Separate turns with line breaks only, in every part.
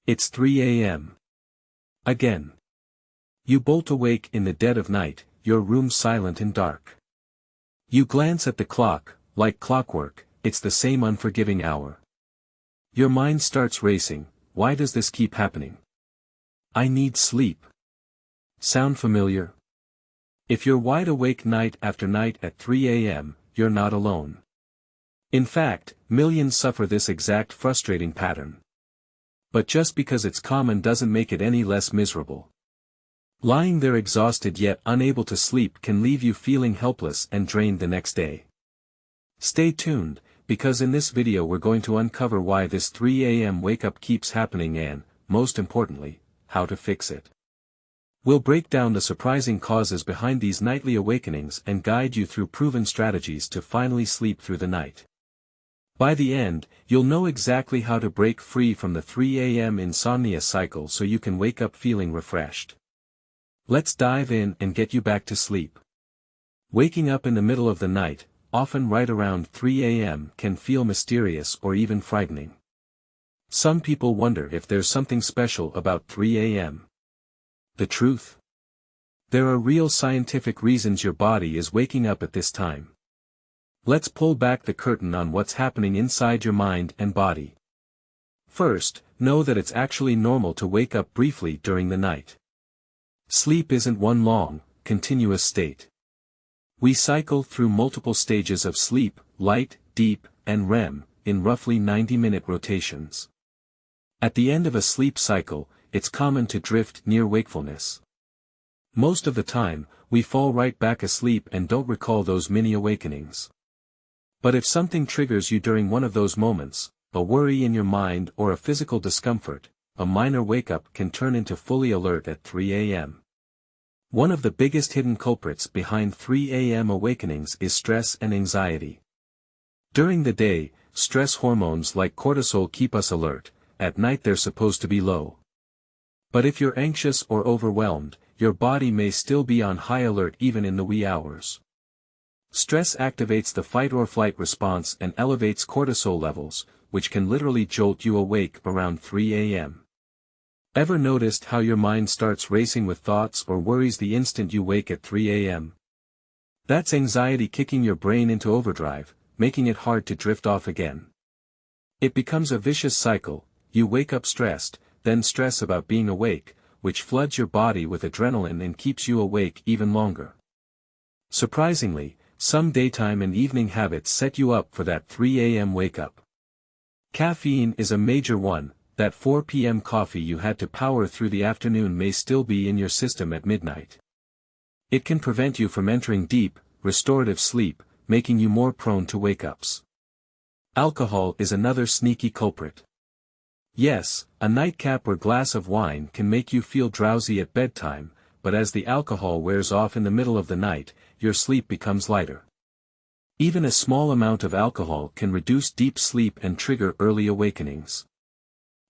It's 3 a.m. Again. You bolt awake in the dead of night, your room silent and dark. You glance at the clock, like clockwork, it's the same unforgiving hour. Your mind starts racing, why does this keep happening? I need sleep. Sound familiar? If you're wide awake night after night at 3 a.m., you're not alone. In fact, millions suffer this exact frustrating pattern. But just because it's common doesn't make it any less miserable. Lying there exhausted yet unable to sleep can leave you feeling helpless and drained the next day. Stay tuned, because in this video we're going to uncover why this 3 a.m. wake-up keeps happening and, most importantly, how to fix it. We'll break down the surprising causes behind these nightly awakenings and guide you through proven strategies to finally sleep through the night. By the end, you'll know exactly how to break free from the 3 a.m. insomnia cycle so you can wake up feeling refreshed. Let's dive in and get you back to sleep. Waking up in the middle of the night, often right around 3 a.m., can feel mysterious or even frightening. Some people wonder if there's something special about 3 a.m. The truth? There are real scientific reasons your body is waking up at this time. Let's pull back the curtain on what's happening inside your mind and body. First, know that it's actually normal to wake up briefly during the night. Sleep isn't one long, continuous state. We cycle through multiple stages of sleep, light, deep, and REM, in roughly 90-minute rotations. At the end of a sleep cycle, it's common to drift near wakefulness. Most of the time, we fall right back asleep and don't recall those mini-awakenings. But if something triggers you during one of those moments, a worry in your mind or a physical discomfort, a minor wake-up can turn into fully alert at 3 a.m. One of the biggest hidden culprits behind 3 a.m. awakenings is stress and anxiety. During the day, stress hormones like cortisol keep us alert, at night they're supposed to be low. But if you're anxious or overwhelmed, your body may still be on high alert even in the wee hours. Stress activates the fight-or-flight response and elevates cortisol levels, which can literally jolt you awake around 3 a.m. Ever noticed how your mind starts racing with thoughts or worries the instant you wake at 3 a.m.? That's anxiety kicking your brain into overdrive, making it hard to drift off again. It becomes a vicious cycle, you wake up stressed, then stress about being awake, which floods your body with adrenaline and keeps you awake even longer. Surprisingly, some daytime and evening habits set you up for that 3 a.m. wake-up. Caffeine is a major one. That 4 p.m. coffee you had to power through the afternoon may still be in your system at midnight. It can prevent you from entering deep, restorative sleep, making you more prone to wake-ups. Alcohol is another sneaky culprit. Yes, a nightcap or glass of wine can make you feel drowsy at bedtime, but as the alcohol wears off in the middle of the night, your sleep becomes lighter. Even a small amount of alcohol can reduce deep sleep and trigger early awakenings.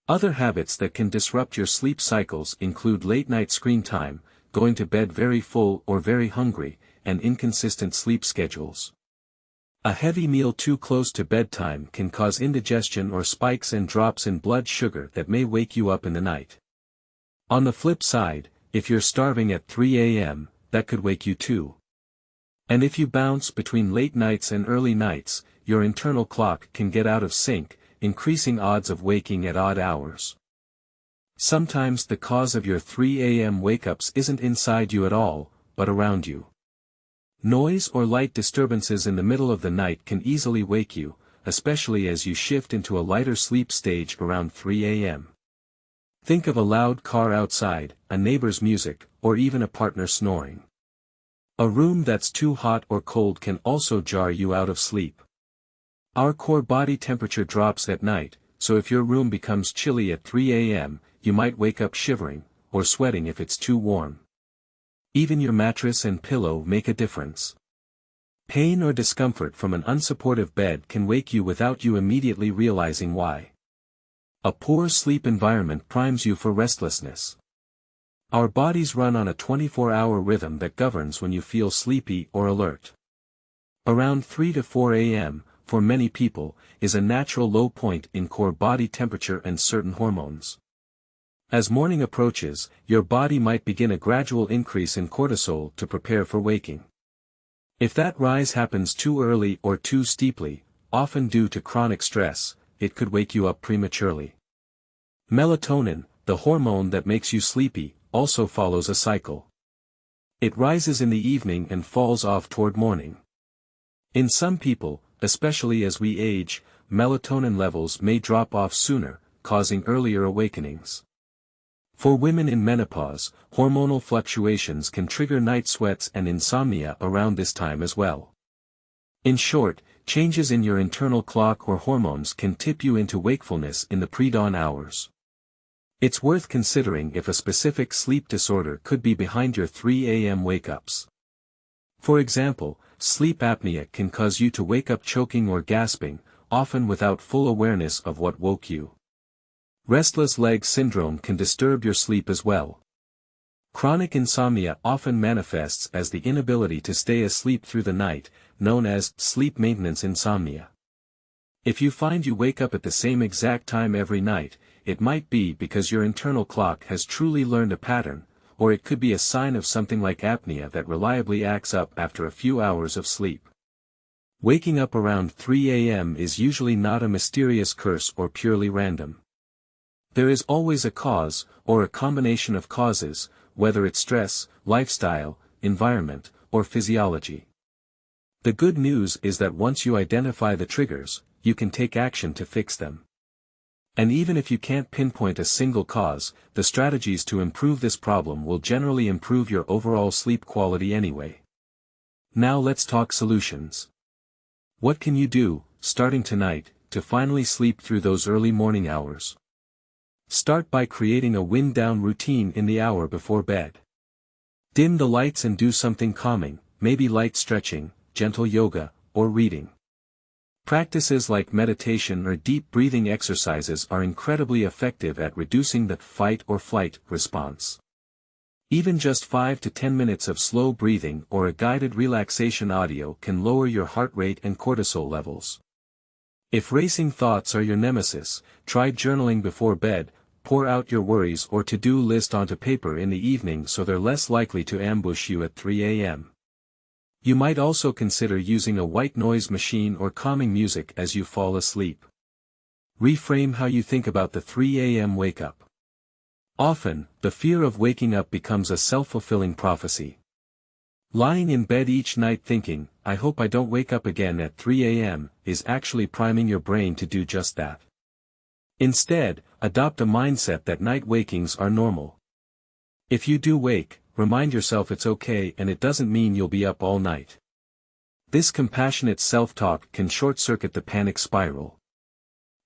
Other habits that can disrupt your sleep cycles include late-night screen time, going to bed very full or very hungry, and inconsistent sleep schedules. A heavy meal too close to bedtime can cause indigestion or spikes and drops in blood sugar that may wake you up in the night. On the flip side, if you're starving at 3 a.m., that could wake you too. And if you bounce between late nights and early nights, your internal clock can get out of sync, increasing odds of waking at odd hours. Sometimes the cause of your 3 a.m. wake-ups isn't inside you at all, but around you. Noise or light disturbances in the middle of the night can easily wake you, especially as you shift into a lighter sleep stage around 3 a.m. Think of a loud car outside, a neighbor's music, or even a partner snoring. A room that's too hot or cold can also jar you out of sleep. Our core body temperature drops at night, so if your room becomes chilly at 3 a.m., you might wake up shivering, or sweating if it's too warm. Even your mattress and pillow make a difference. Pain or discomfort from an unsupportive bed can wake you without you immediately realizing why. A poor sleep environment primes you for restlessness. Our bodies run on a 24-hour rhythm that governs when you feel sleepy or alert. Around 3 to 4 a.m., for many people, is a natural low point in core body temperature and certain hormones. As morning approaches, your body might begin a gradual increase in cortisol to prepare for waking. If that rise happens too early or too steeply, often due to chronic stress, it could wake you up prematurely. Melatonin, the hormone that makes you sleepy, also follows a cycle. It rises in the evening and falls off toward morning. In some people, especially as we age, melatonin levels may drop off sooner, causing earlier awakenings. For women in menopause, hormonal fluctuations can trigger night sweats and insomnia around this time as well. In short, changes in your internal clock or hormones can tip you into wakefulness in the pre-dawn hours. It's worth considering if a specific sleep disorder could be behind your 3 a.m. wake-ups. For example, sleep apnea can cause you to wake up choking or gasping, often without full awareness of what woke you. Restless leg syndrome can disturb your sleep as well. Chronic insomnia often manifests as the inability to stay asleep through the night, known as sleep maintenance insomnia. If you find you wake up at the same exact time every night, it might be because your internal clock has truly learned a pattern, or it could be a sign of something like apnea that reliably acts up after a few hours of sleep. Waking up around 3 a.m. is usually not a mysterious curse or purely random. There is always a cause, or a combination of causes, whether it's stress, lifestyle, environment, or physiology. The good news is that once you identify the triggers, you can take action to fix them. And even if you can't pinpoint a single cause, the strategies to improve this problem will generally improve your overall sleep quality anyway. Now let's talk solutions. What can you do, starting tonight, to finally sleep through those early morning hours? Start by creating a wind-down routine in the hour before bed. Dim the lights and do something calming, maybe light stretching, gentle yoga, or reading. Practices like meditation or deep breathing exercises are incredibly effective at reducing the fight or flight response. Even just 5 to 10 minutes of slow breathing or a guided relaxation audio can lower your heart rate and cortisol levels. If racing thoughts are your nemesis, try journaling before bed. Pour out your worries or to-do list onto paper in the evening so they're less likely to ambush you at 3 a.m. You might also consider using a white noise machine or calming music as you fall asleep. Reframe how you think about the 3 a.m. wake-up. Often, the fear of waking up becomes a self-fulfilling prophecy. Lying in bed each night thinking, "I hope I don't wake up again at 3 a.m., is actually priming your brain to do just that. Instead, adopt a mindset that night wakings are normal. If you do wake, remind yourself it's okay and it doesn't mean you'll be up all night. This compassionate self-talk can short-circuit the panic spiral.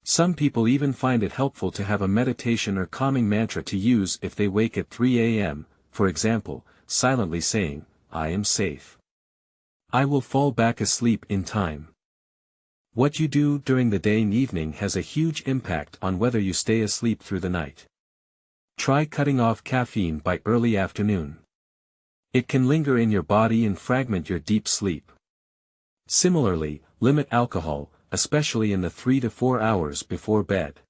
Some people even find it helpful to have a meditation or calming mantra to use if they wake at 3 a.m., for example, silently saying, "I am safe. I will fall back asleep in time." What you do during the day and evening has a huge impact on whether you stay asleep through the night. Try cutting off caffeine by early afternoon. It can linger in your body and fragment your deep sleep. Similarly, limit alcohol, especially in the 3 to 4 hours before bed.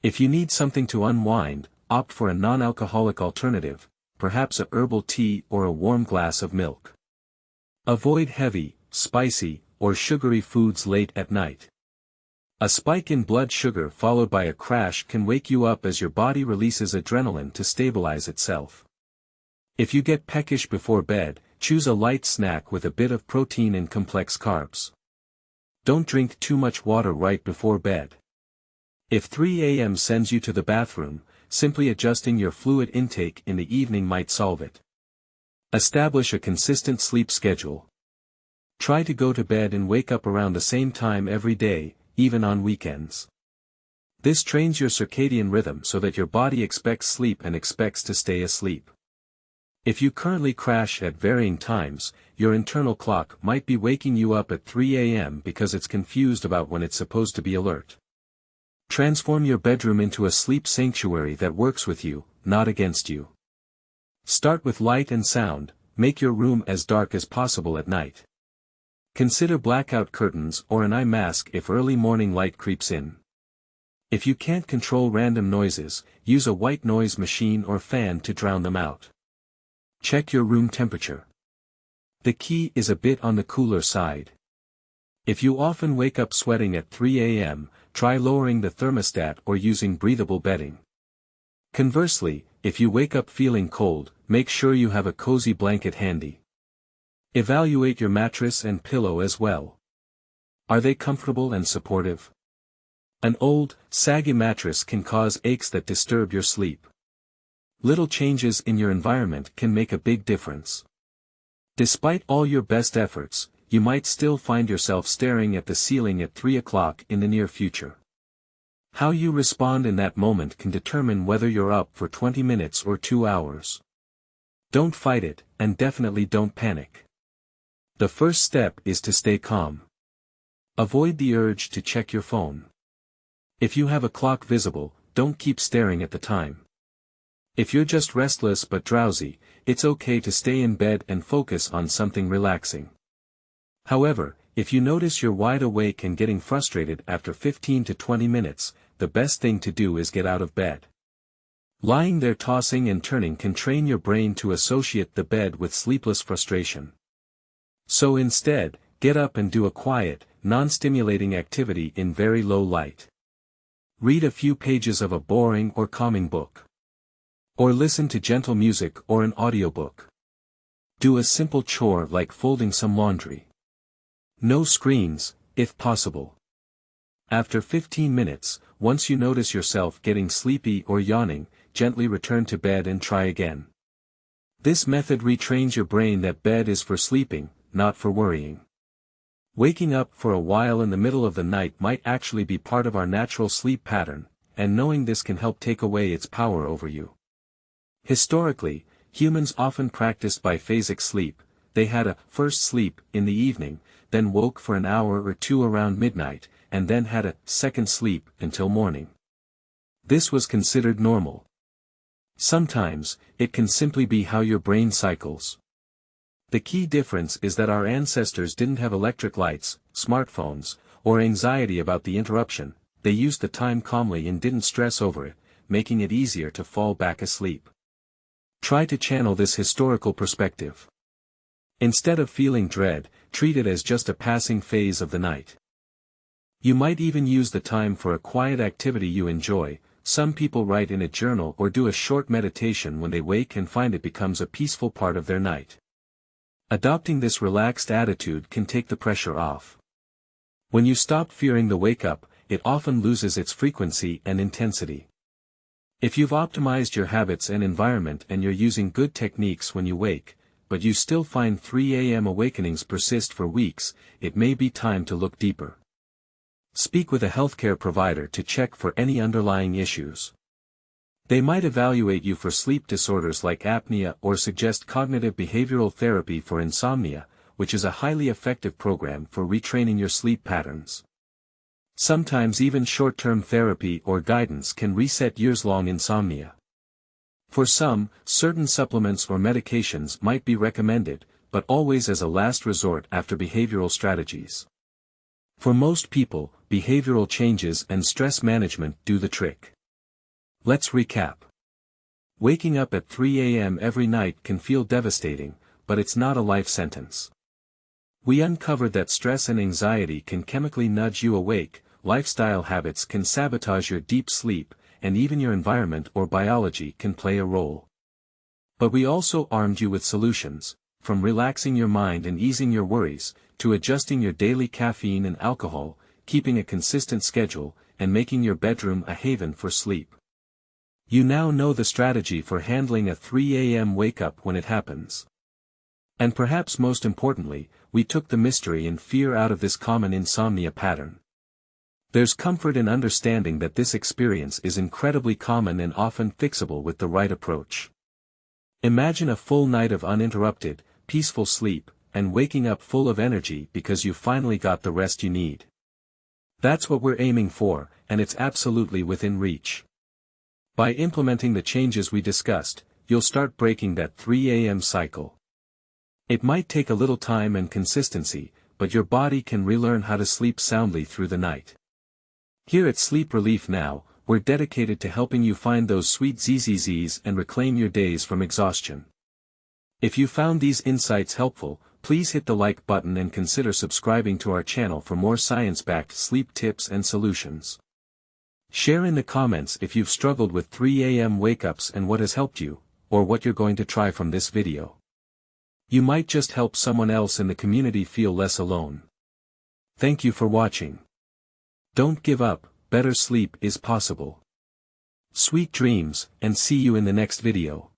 If you need something to unwind, opt for a non-alcoholic alternative, perhaps a herbal tea or a warm glass of milk. Avoid heavy, spicy, or sugary foods late at night. A spike in blood sugar followed by a crash can wake you up as your body releases adrenaline to stabilize itself. If you get peckish before bed, choose a light snack with a bit of protein and complex carbs. Don't drink too much water right before bed. If 3 a.m. sends you to the bathroom, simply adjusting your fluid intake in the evening might solve it. Establish a consistent sleep schedule. Try to go to bed and wake up around the same time every day, even on weekends. This trains your circadian rhythm so that your body expects sleep and expects to stay asleep. If you currently crash at varying times, your internal clock might be waking you up at 3 a.m. because it's confused about when it's supposed to be alert. Transform your bedroom into a sleep sanctuary that works with you, not against you. Start with light and sound, make your room as dark as possible at night. Consider blackout curtains or an eye mask if early morning light creeps in. If you can't control random noises, use a white noise machine or fan to drown them out. Check your room temperature. The key is a bit on the cooler side. If you often wake up sweating at 3 a.m., try lowering the thermostat or using breathable bedding. Conversely, if you wake up feeling cold, make sure you have a cozy blanket handy. Evaluate your mattress and pillow as well. Are they comfortable and supportive? An old, saggy mattress can cause aches that disturb your sleep. Little changes in your environment can make a big difference. Despite all your best efforts, you might still find yourself staring at the ceiling at 3 o'clock in the near future. How you respond in that moment can determine whether you're up for 20 minutes or 2 hours. Don't fight it, and definitely don't panic. The first step is to stay calm. Avoid the urge to check your phone. If you have a clock visible, don't keep staring at the time. If you're just restless but drowsy, it's okay to stay in bed and focus on something relaxing. However, if you notice you're wide awake and getting frustrated after 15 to 20 minutes, the best thing to do is get out of bed. Lying there tossing and turning can train your brain to associate the bed with sleepless frustration. So instead, get up and do a quiet, non-stimulating activity in very low light. Read a few pages of a boring or calming book. Or listen to gentle music or an audiobook. Do a simple chore like folding some laundry. No screens, if possible. After 15 minutes, once you notice yourself getting sleepy or yawning, gently return to bed and try again. This method retrains your brain that bed is for sleeping, not for worrying. Waking up for a while in the middle of the night might actually be part of our natural sleep pattern, and knowing this can help take away its power over you. Historically, humans often practiced biphasic sleep. They had a first sleep in the evening, then woke for an hour or two around midnight, and then had a second sleep until morning. This was considered normal. Sometimes, it can simply be how your brain cycles. The key difference is that our ancestors didn't have electric lights, smartphones, or anxiety about the interruption. They used the time calmly and didn't stress over it, making it easier to fall back asleep. Try to channel this historical perspective. Instead of feeling dread, treat it as just a passing phase of the night. You might even use the time for a quiet activity you enjoy. Some people write in a journal or do a short meditation when they wake and find it becomes a peaceful part of their night. Adopting this relaxed attitude can take the pressure off. When you stop fearing the wake-up, it often loses its frequency and intensity. If you've optimized your habits and environment and you're using good techniques when you wake, but you still find 3 a.m. awakenings persist for weeks, it may be time to look deeper. Speak with a healthcare provider to check for any underlying issues. They might evaluate you for sleep disorders like apnea or suggest cognitive behavioral therapy for insomnia, which is a highly effective program for retraining your sleep patterns. Sometimes even short-term therapy or guidance can reset years-long insomnia. For some, certain supplements or medications might be recommended, but always as a last resort after behavioral strategies. For most people, behavioral changes and stress management do the trick. Let's recap. Waking up at 3 a.m. every night can feel devastating, but it's not a life sentence. We uncovered that stress and anxiety can chemically nudge you awake, lifestyle habits can sabotage your deep sleep, and even your environment or biology can play a role. But we also armed you with solutions, from relaxing your mind and easing your worries, to adjusting your daily caffeine and alcohol, keeping a consistent schedule, and making your bedroom a haven for sleep. You now know the strategy for handling a 3 a.m. wake-up when it happens. And perhaps most importantly, we took the mystery and fear out of this common insomnia pattern. There's comfort in understanding that this experience is incredibly common and often fixable with the right approach. Imagine a full night of uninterrupted, peaceful sleep, and waking up full of energy because you finally got the rest you need. That's what we're aiming for, and it's absolutely within reach. By implementing the changes we discussed, you'll start breaking that 3 a.m. cycle. It might take a little time and consistency, but your body can relearn how to sleep soundly through the night. Here at Sleep Relief Now, we're dedicated to helping you find those sweet ZZZs and reclaim your days from exhaustion. If you found these insights helpful, please hit the like button and consider subscribing to our channel for more science-backed sleep tips and solutions. Share in the comments if you've struggled with 3 a.m. wake-ups and what has helped you, or what you're going to try from this video. You might just help someone else in the community feel less alone. Thank you for watching. Don't give up, better sleep is possible. Sweet dreams, and see you in the next video.